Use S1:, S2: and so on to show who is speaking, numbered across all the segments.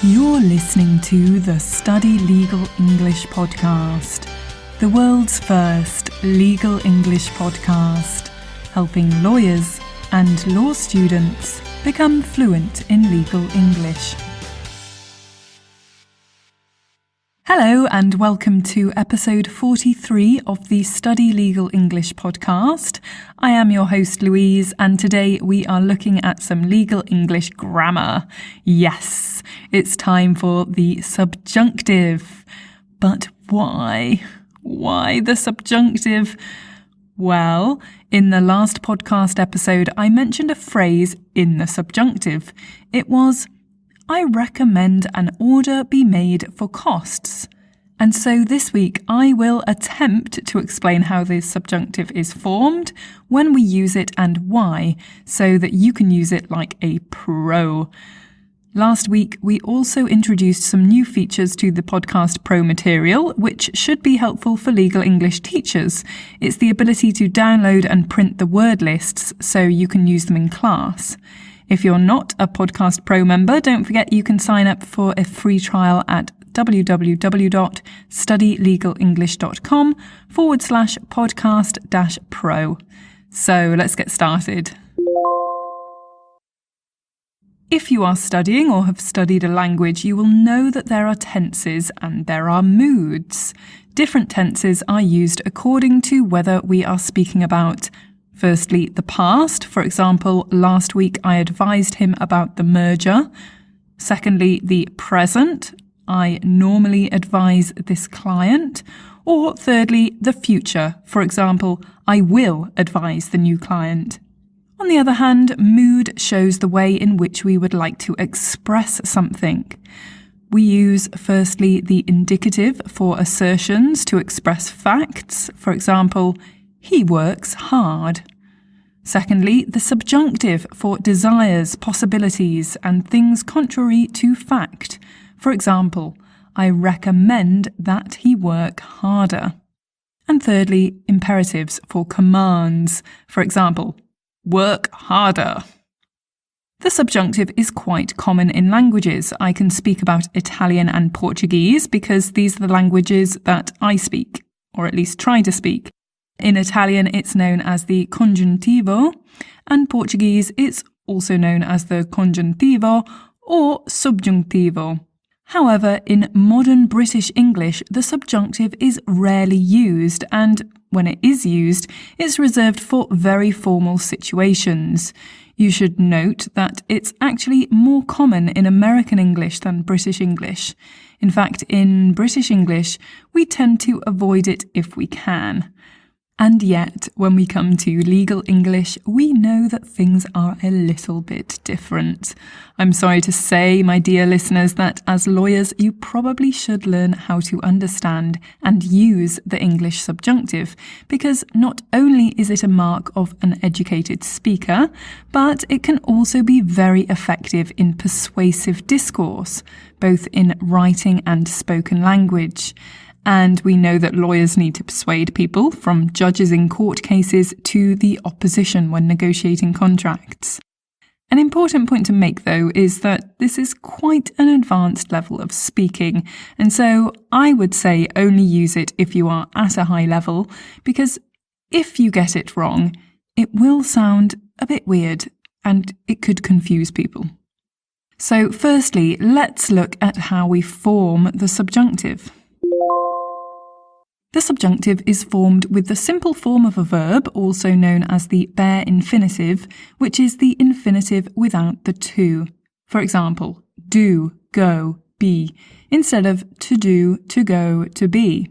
S1: You're listening to the Study Legal English podcast, the world's first legal English podcast, helping lawyers and law students become fluent in legal English. Hello and welcome to episode 43 of the Study Legal English podcast. I am your host Louise, and today we are looking at some legal English grammar. Yes, it's time for the subjunctive. But why? Why the subjunctive? Well, in the last podcast episode, I mentioned a phrase in the subjunctive. It was, I recommend an order be made for costs. And so this week I will attempt to explain how the subjunctive is formed, when we use it and why, so that you can use it like a pro. Last week we also introduced some new features to the Podcast Pro material, which should be helpful for legal English teachers. It's the ability to download and print the word lists so you can use them in class. If you're not a Podcast Pro member, don't forget you can sign up for a free trial at www.studylegalenglish.com/podcast-pro. So let's get started. If you are studying or have studied a language, you will know that there are tenses and there are moods. Different tenses are used according to whether we are speaking about firstly, the past. For example, last week I advised him about the merger. Secondly, the present. I normally advise this client. Or thirdly, the future. For example, I will advise the new client. On the other hand, mood shows the way in which we would like to express something. We use firstly the indicative for assertions to express facts. For example, he works hard. Secondly, the subjunctive for desires, possibilities, and things contrary to fact. For example, I recommend that he work harder. And thirdly, imperatives for commands. For example, work harder. The subjunctive is quite common in languages. I can speak about Italian and Portuguese because these are the languages that I speak, or at least try to speak. In Italian, it's known as the congiuntivo, and Portuguese, it's also known as the congiuntivo or subjunctivo. However, in modern British English, the subjunctive is rarely used, and when it is used, it's reserved for very formal situations. You should note that it's actually more common in American English than British English. In fact, in British English, we tend to avoid it if we can. And yet, when we come to legal English, we know that things are a little bit different. I'm sorry to say, my dear listeners, that as lawyers, you probably should learn how to understand and use the English subjunctive, because not only is it a mark of an educated speaker, but it can also be very effective in persuasive discourse, both in writing and spoken language. And we know that lawyers need to persuade people, from judges in court cases to the opposition when negotiating contracts. An important point to make, though, is that this is quite an advanced level of speaking, and so I would say only use it if you are at a high level, because if you get it wrong, it will sound a bit weird and it could confuse people. So firstly, let's look at how we form the subjunctive. The subjunctive is formed with the simple form of a verb, also known as the bare infinitive, which is the infinitive without the to. For example, do, go, be, instead of to do, to go, to be.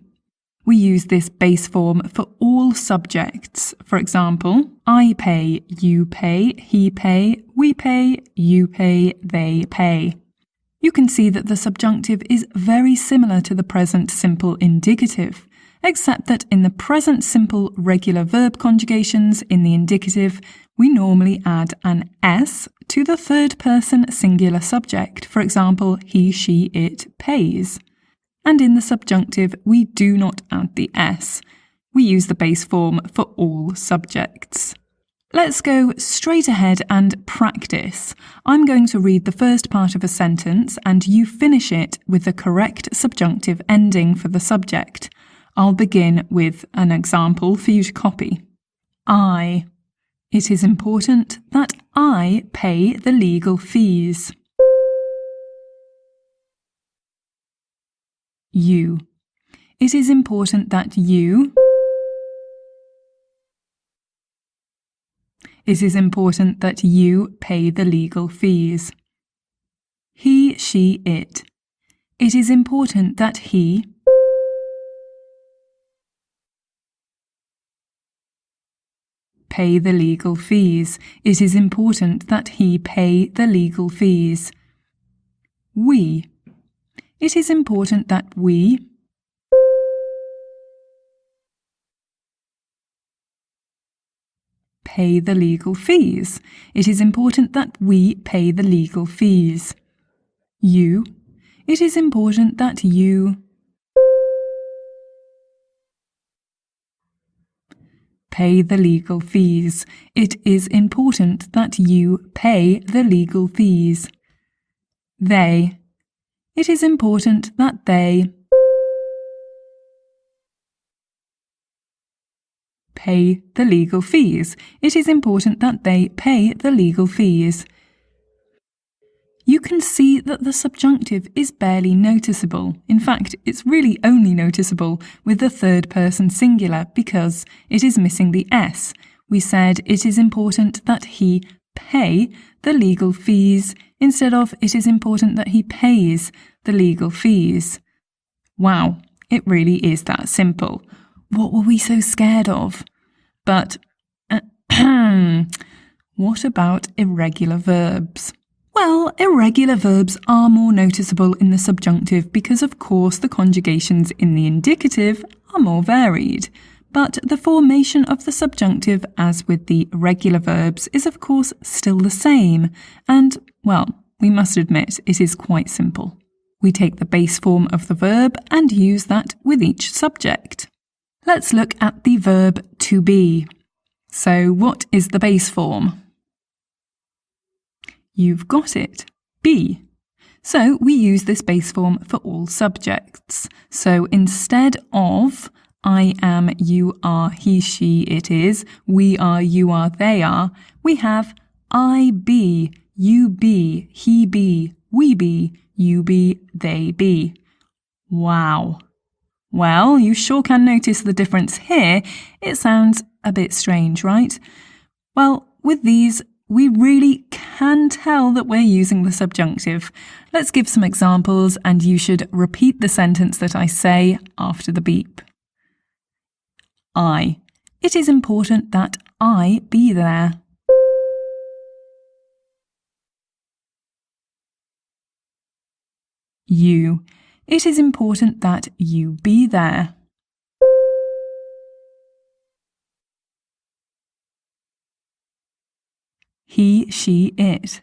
S1: We use this base form for all subjects. For example, I pay, you pay, he pay, we pay, you pay, they pay. You can see that the subjunctive is very similar to the present simple indicative, except that in the present simple regular verb conjugations in the indicative, we normally add an S to the third person singular subject. For example, he, she, it pays. And in the subjunctive, we do not add the S. We use the base form for all subjects. Let's go straight ahead and practice. I'm going to read the first part of a sentence and you finish it with the correct subjunctive ending for the subject. I'll begin with an example for you to copy. I. It is important that I pay the legal fees. You. It is important that you. It is important that you pay the legal fees. He, she, it. It is important that he. Pay the legal fees. It is important that he pay the legal fees. We. It is important that we. Pay the legal fees. It is important that we pay the legal fees. You. It is important that you. Pay the legal fees. It is important that you pay the legal fees. They. It is important that they. Pay the legal fees. It is important that they pay the legal fees. You can see that the subjunctive is barely noticeable. In fact, it's really only noticeable with the third person singular because it is missing the S. We said it is important that he pay the legal fees instead of it is important that he pays the legal fees. Wow, it really is that simple. What were we so scared of? But, what about irregular verbs? Well, irregular verbs are more noticeable in the subjunctive because, of course, the conjugations in the indicative are more varied. But the formation of the subjunctive, as with the regular verbs, is, of course, still the same. And, well, we must admit it is quite simple. We take the base form of the verb and use that with each subject. Let's look at the verb to be. So, what is the base form? You've got it. Be. So we use this base form for all subjects. So instead of I am, you are, he, she, it is, we are, you are, they are, we have I be, you be, he be, we be, you be, they be. Wow. Well, you sure can notice the difference here. It sounds a bit strange, right? Well, with these, we really can tell that we're using the subjunctive. Let's give some examples and you should repeat the sentence that I say after the beep. I. It is important that I be there. You. It is important that you be there. He, she, it.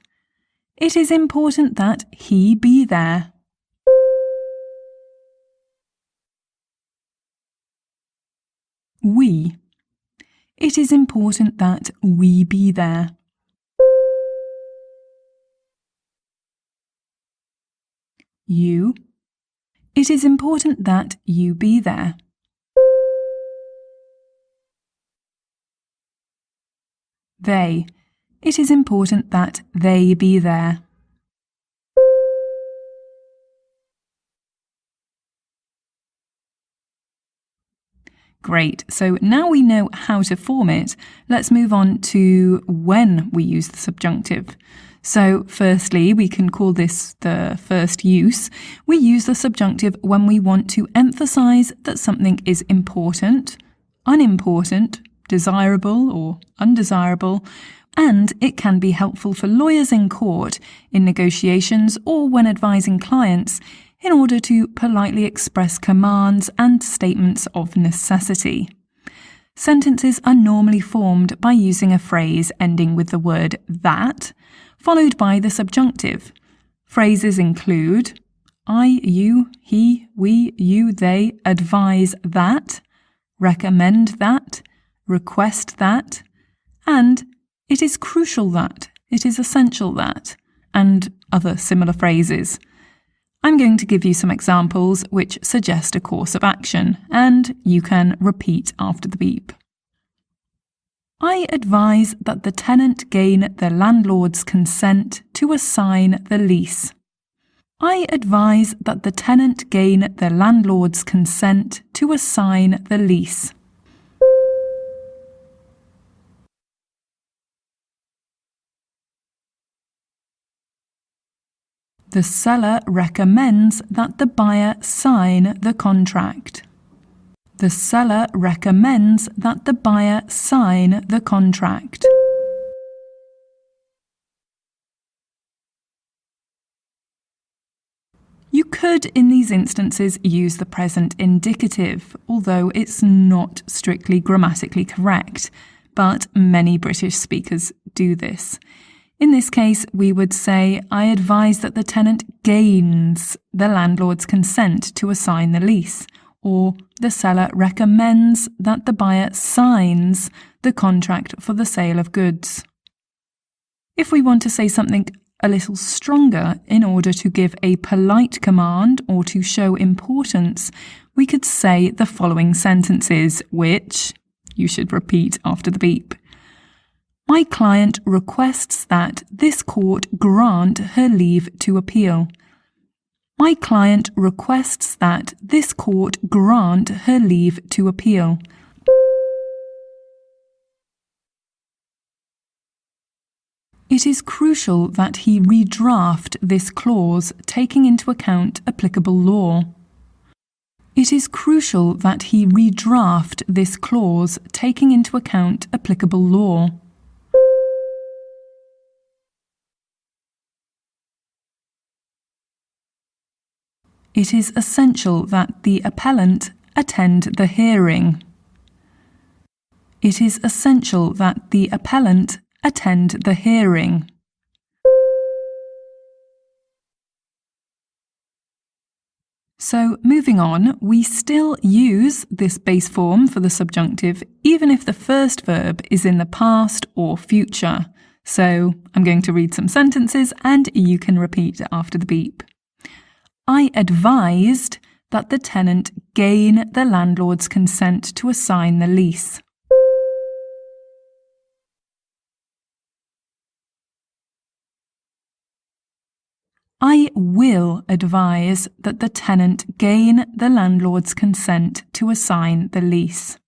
S1: It is important that he be there. We. It is important that we be there. You. It is important that you be there. They. It is important that they be there. Great, so now we know how to form it, let's move on to when we use the subjunctive. So firstly, we can call this the first use. We use the subjunctive when we want to emphasize that something is important, unimportant, desirable or undesirable, and it can be helpful for lawyers in court, in negotiations, or when advising clients, in order to politely express commands and statements of necessity. Sentences are normally formed by using a phrase ending with the word that, followed by the subjunctive. Phrases include I, you, he, we, you, they advise that, recommend that, request that, and It is crucial that, it is essential that, and other similar phrases. I'm going to give you some examples which suggest a course of action, and you can repeat after the beep. I advise that the tenant gain the landlord's consent to assign the lease. I advise that the tenant gain the landlord's consent to assign the lease. The seller recommends that the buyer sign the contract. The seller recommends that the buyer sign the contract. You could, in these instances, use the present indicative, although it's not strictly grammatically correct, but many British speakers do this. In this case, we would say, I advise that the tenant gains the landlord's consent to assign the lease, or the seller recommends that the buyer signs the contract for the sale of goods. If we want to say something a little stronger in order to give a polite command or to show importance, we could say the following sentences, which you should repeat after the beep. My client requests that this court grant her leave to appeal. My client requests that this court grant her leave to appeal. It is crucial that he redraft this clause, taking into account applicable law. It is crucial that he redraft this clause, taking into account applicable law. It is essential that the appellant attend the hearing. It is essential that the appellant attend the hearing. So, moving on, we still use this base form for the subjunctive even if the first verb is in the past or future. So, I'm going to read some sentences and you can repeat after the beep. I advised that the tenant gain the landlord's consent to assign the lease. I will advise that the tenant gain the landlord's consent to assign the lease.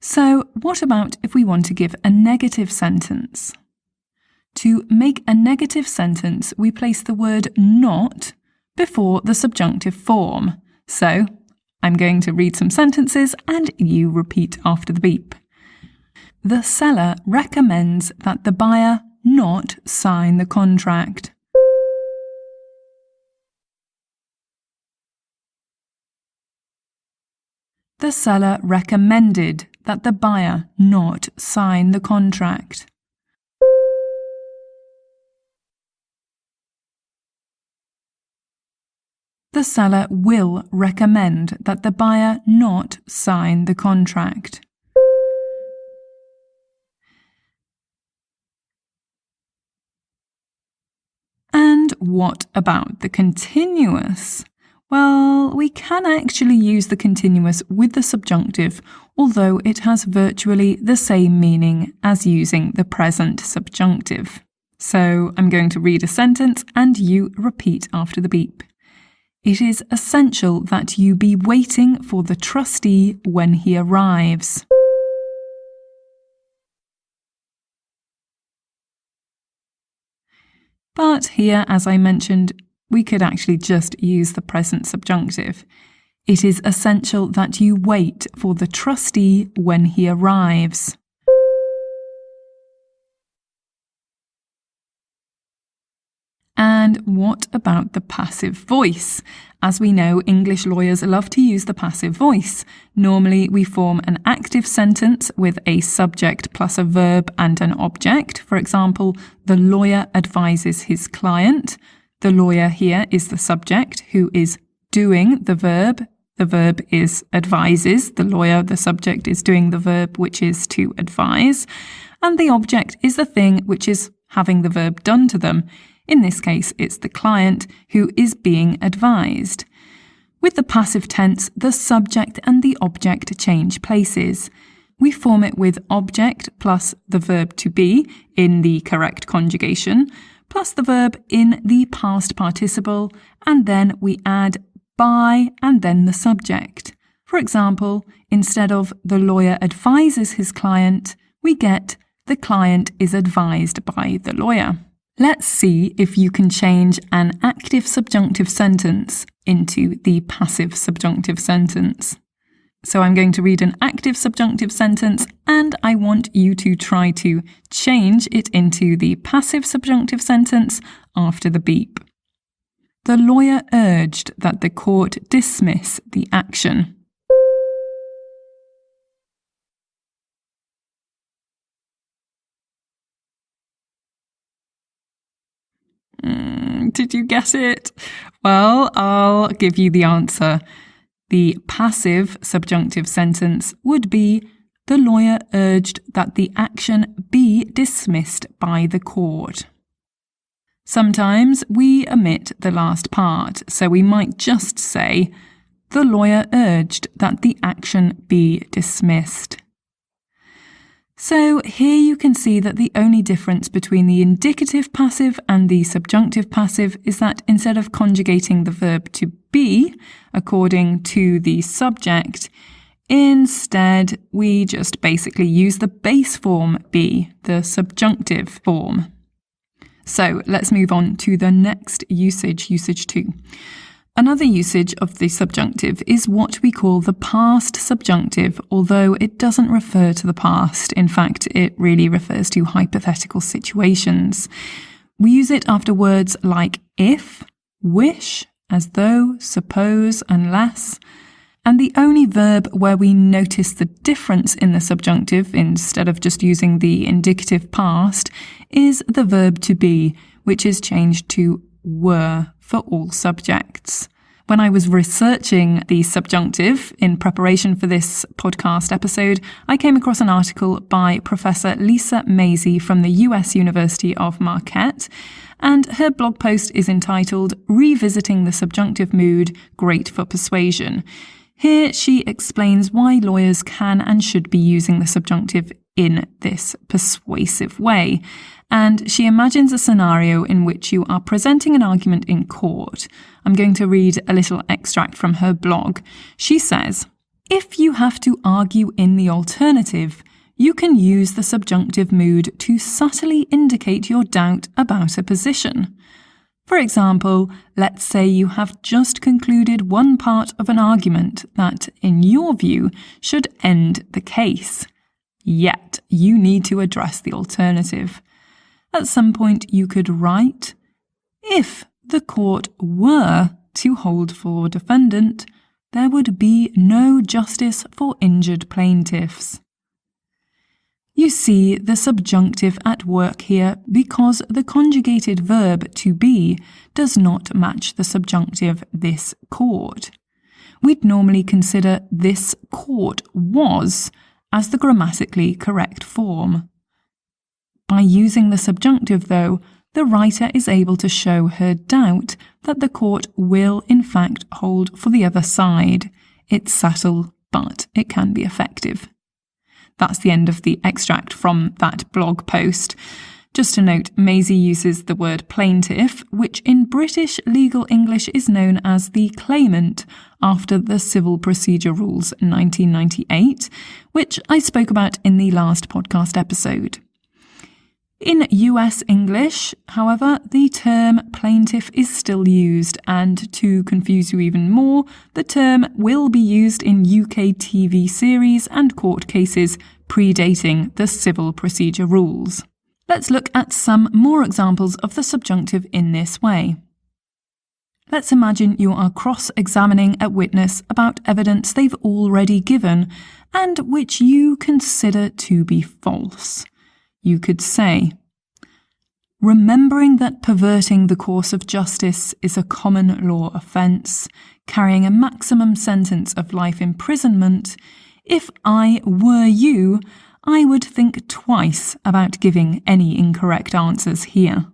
S1: So, what about if we want to give a negative sentence? To make a negative sentence, we place the word not before the subjunctive form. So, I'm going to read some sentences and you repeat after the beep. The seller recommends that the buyer not sign the contract. The seller recommended that the buyer not sign the contract. The seller will recommend that the buyer not sign the contract. And what about the continuous? Well, we can actually use the continuous with the subjunctive, although it has virtually the same meaning as using the present subjunctive. So I'm going to read a sentence and you repeat after the beep. It is essential that you be waiting for the trustee when he arrives. But here, as I mentioned, we could actually just use the present subjunctive. It is essential that you wait for the trustee when he arrives. And what about the passive voice? As we know, English lawyers love to use the passive voice. Normally, we form an active sentence with a subject plus a verb and an object. For example, the lawyer advises his client. The lawyer here is the subject who is doing the verb. The verb is advises. The lawyer, the subject, is doing the verb, which is to advise. And the object is the thing which is having the verb done to them. In this case, it's the client who is being advised. With the passive tense, the subject and the object change places. We form it with object plus the verb to be in the correct conjugation, plus the verb in the past participle, and then we add by and then the subject. For example, instead of the lawyer advises his client, we get the client is advised by the lawyer. Let's see if you can change an active subjunctive sentence into the passive subjunctive sentence. So I'm going to read an active subjunctive sentence and I want you to try to change it into the passive subjunctive sentence after the beep. The lawyer urged that the court dismiss the action. Did you get it? Well, I'll give you the answer. The passive subjunctive sentence would be, the lawyer urged that the action be dismissed by the court. Sometimes we omit the last part, so we might just say, the lawyer urged that the action be dismissed. So here you can see that the only difference between the indicative passive and the subjunctive passive is that instead of conjugating the verb to be according to the subject, instead we just basically use the base form be, the subjunctive form. So let's move on to the next usage 2. Another usage of the subjunctive is what we call the past subjunctive, although it doesn't refer to the past. In fact, it really refers to hypothetical situations. We use it after words like if, wish, as though, suppose, unless. And the only verb where we notice the difference in the subjunctive, instead of just using the indicative past, is the verb to be, which is changed to were for all subjects. When I was researching the subjunctive in preparation for this podcast episode, I came across an article by Professor Lisa Maisey from the US University of Marquette, and her blog post is entitled Revisiting the Subjunctive Mood, Great for Persuasion. Here she explains why lawyers can and should be using the subjunctive in this persuasive way. And she imagines a scenario in which you are presenting an argument in court. I'm going to read a little extract from her blog. She says, if you have to argue in the alternative, you can use the subjunctive mood to subtly indicate your doubt about a position. For example, let's say you have just concluded one part of an argument that, in your view, should end the case. Yet, you need to address the alternative. At some point, you could write, if the court were to hold for defendant, there would be no justice for injured plaintiffs. You see the subjunctive at work here because the conjugated verb to be does not match the subjunctive this court. We'd normally consider this court was as the grammatically correct form. By using the subjunctive, though, the writer is able to show her doubt that the court will, in fact, hold for the other side. It's subtle, but it can be effective. That's the end of the extract from that blog post. Just to note, Maisie uses the word plaintiff, which in British legal English is known as the claimant, after the Civil Procedure Rules 1998, which I spoke about in the last podcast episode. In US English, however, the term plaintiff is still used, and to confuse you even more, the term will be used in UK TV series and court cases predating the Civil Procedure Rules. Let's look at some more examples of the subjunctive in this way. Let's imagine you are cross-examining a witness about evidence they've already given and which you consider to be false. You could say, Remembering that perverting the course of justice is a common law offence, carrying a maximum sentence of life imprisonment, if I were you, I would think twice about giving any incorrect answers here.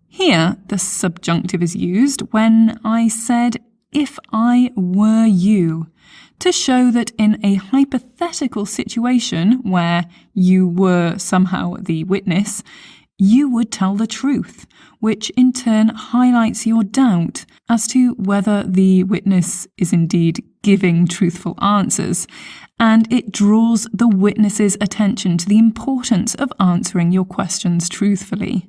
S1: Here, the subjunctive is used when I said, if I were you, to show that in a hypothetical situation where you were somehow the witness, you would tell the truth, which in turn highlights your doubt as to whether the witness is indeed giving truthful answers, and it draws the witness's attention to the importance of answering your questions truthfully.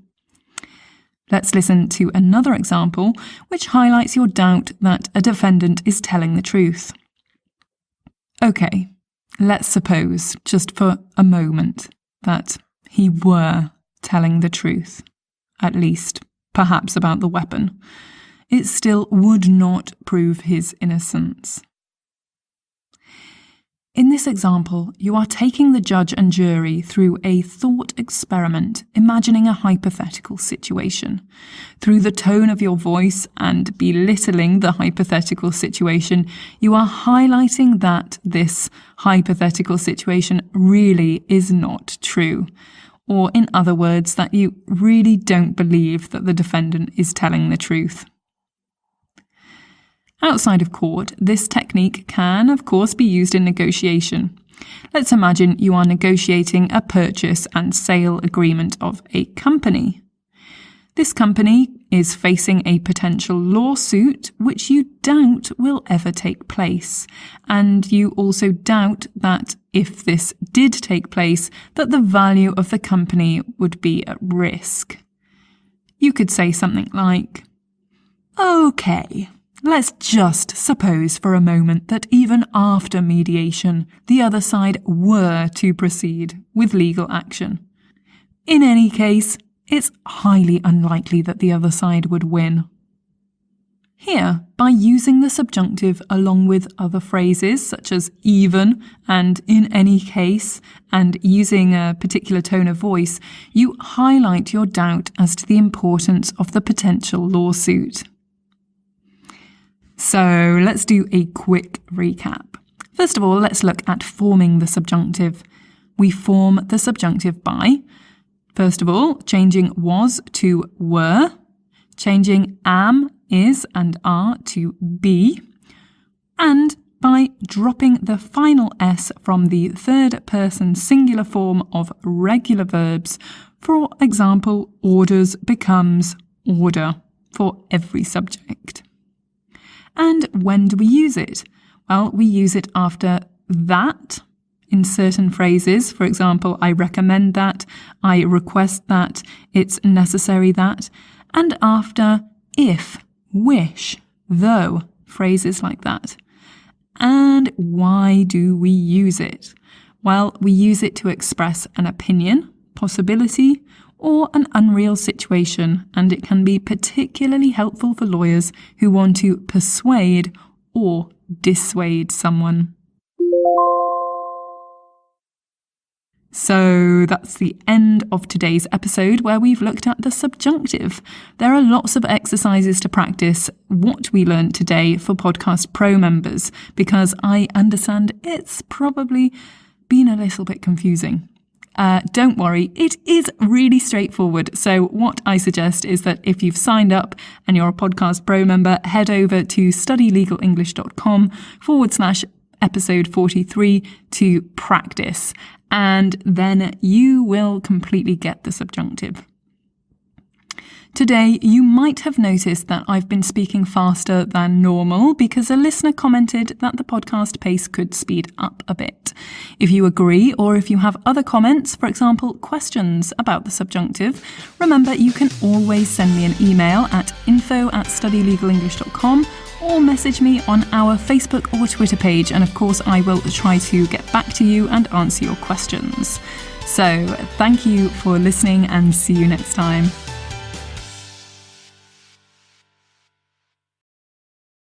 S1: Let's listen to another example which highlights your doubt that a defendant is telling the truth. Okay, let's suppose, just for a moment, that he were telling the truth, at least perhaps about the weapon. It still would not prove his innocence. In this example, you are taking the judge and jury through a thought experiment, imagining a hypothetical situation. Through the tone of your voice and belittling the hypothetical situation, you are highlighting that this hypothetical situation really is not true. Or in other words, that you really don't believe that the defendant is telling the truth. Outside of court, this technique can, of course, be used in negotiation. Let's imagine you are negotiating a purchase and sale agreement of a company. This company is facing a potential lawsuit which you doubt will ever take place, and you also doubt that if this did take place, that the value of the company would be at risk. You could say something like, "Okay, let's just suppose for a moment that even after mediation, the other side were to proceed with legal action. In any case, it's highly unlikely that the other side would win." Here, by using the subjunctive along with other phrases such as even and in any case, and using a particular tone of voice, you highlight your doubt as to the importance of the potential lawsuit. So let's do a quick recap. First of all, let's look at forming the subjunctive. We form the subjunctive by, first of all, changing was to were, changing am, is and are to be, and by dropping the final s from the third person singular form of regular verbs. For example, orders becomes order for every subject. And when do we use it? Well, we use it after that in certain phrases. For example, I recommend that, I request that, it's necessary that, and after if, wish, though, phrases like that. And why do we use it? Well, we use it to express an opinion, possibility, or an unreal situation, and it can be particularly helpful for lawyers who want to persuade or dissuade someone. So that's the end of today's episode where we've looked at the subjunctive. There are lots of exercises to practice what we learned today for Podcast Pro members, because I understand it's probably been a little bit confusing. Don't worry, it is really straightforward. So what I suggest is that if you've signed up and you're a Podcast Pro member, head over to studylegalenglish.com/episode 43 to practice. And then you will completely get the subjunctive. Today, you might have noticed that I've been speaking faster than normal because a listener commented that the podcast pace could speed up a bit. If you agree, or if you have other comments, for example, questions about the subjunctive, remember you can always send me an email at info@studylegalenglish.com or message me on our Facebook or Twitter page, and of course I will try to get back to you and answer your questions. So, thank you for listening and see you next time.